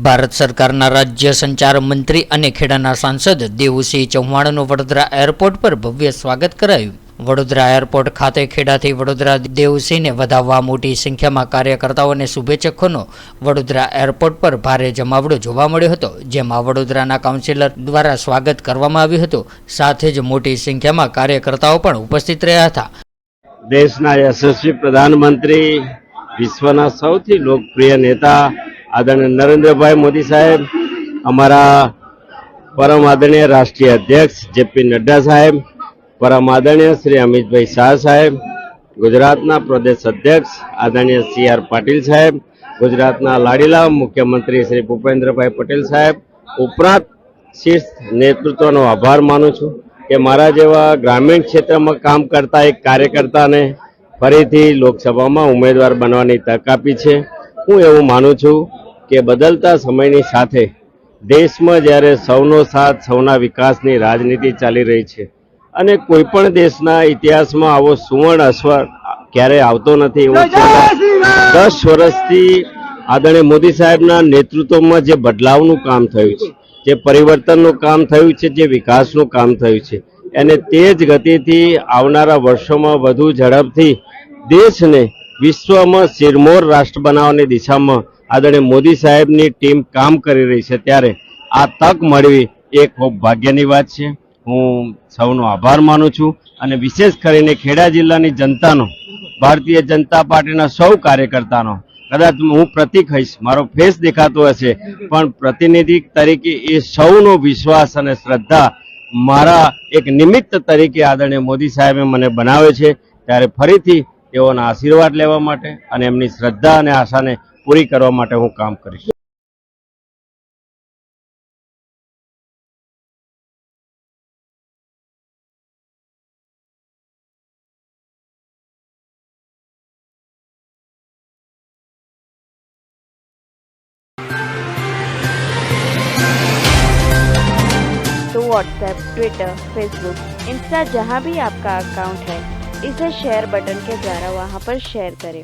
ભારત સરકારના રાજ્ય સંચાર મંત્રી અને ખેડાના સાંસદ દેવુસિંહ ચૌહાણનું વડોદરા એરપોર્ટ પર ભવ્ય સ્વાગત કરાયું। વડોદરા એરપોર્ટ ખાતે ખેડાથી વડોદરા દેવુસિંહને વધાવવા મોટી સંખ્યામાં કાર્યકર્તાઓ અને શુભેચ્છકોનો વડોદરા એરપોર્ટ પર ભારે જમાવડો જોવા મળ્યો હતો, જેમાં વડોદરાના કાઉન્સિલર દ્વારા સ્વાગત કરવામાં આવ્યું હતું। સાથે જ મોટી સંખ્યામાં કાર્યકર્તાઓ પણ ઉપસ્થિત રહ્યા હતા। દેશના યશસ્વી પ્રધાનમંત્રી, વિશ્વના સૌથી લોકપ્રિય નેતા आदरणीय नरेंद्र भाई मोदी साहेब, अमरा परम आदरणीय राष्ट्रीय अध्यक्ष जेपी नड्डा साहेब, परम आदरणीय श्री अमित भाई शाह साहेब, गुजरातना प्रदेश अध्यक्ष आदरणीय CR पाटिल साहेब, गुजरातना लाडीला मुख्यमंत्री श्री भूपेन्द्र भाई पटेल साहेब उपरांत शीर्ष नेतृत्वનો आभार मानु छूं કે મારા જેવા ગ્રામીણ ક્ષેત્રમાં કામ કરતા એક કાર્યકર્તાને ફરીથી લોકસભામાં ઉમેદવાર બનવાની તક આપી છે। હું એવું માનું છું કે બદલતા સમયની સાથે દેશમાં જ્યારે સૌનો સાથ સૌના વિકાસની રાજનીતિ ચાલી રહી છે અને કોઈ પણ દેશના ઇતિહાસમાં આવો સુવર્ણ અવસર ક્યારેય આવતો નથી। એવું 10 વર્ષથી આદરણીય મોદી સાહેબના નેતૃત્વમાં જે બદલાવનું કામ થયું છે, જે પરિવર્તનનું કામ થયું છે, જે વિકાસનું કામ થયું છે, અને તે જ ગતિથી આવનારા વર્ષોમાં વધુ ઝડપથી દેશને વિશ્વમાં સિરમોર રાષ્ટ્ર બનાવવાની દિશામાં આદરણીય મોદી સાહેબની ટીમ કામ કરી રહી છે। ત્યારે આ તક મળવી એ ખૂબ ભાગ્યની વાત છે। હું સૌનો આભાર માનું છું અને વિશેષ કરીને ખેડા જિલ્લાની જનતાનો, ભારતીય જનતા પાર્ટીના સૌ કાર્યકર્તાનો, કદાચ હું પ્રતિક હઈશ, મારો ફેસ દેખાતો હશે, પણ પ્રતિનિધિ તરીકે એ સૌનો વિશ્વાસ અને શ્રદ્ધા મારા એક નિમિત્ત તરીકે આદરણીય મોદી સાહેબે મને બનાવે છે। ત્યારે ફરીથી તેઓના આશીર્વાદ લેવા માટે અને એમની શ્રદ્ધા અને આશાને પૂરી કરવા માટે હું કામ કરીશ। तो व्हाट्सएप, ट्विटर, फेसबुक, इंस्टा जहाँ भी आपका अकाउंट है, इसे शेयर बटन के द्वारा वहाँ पर शेयर करें।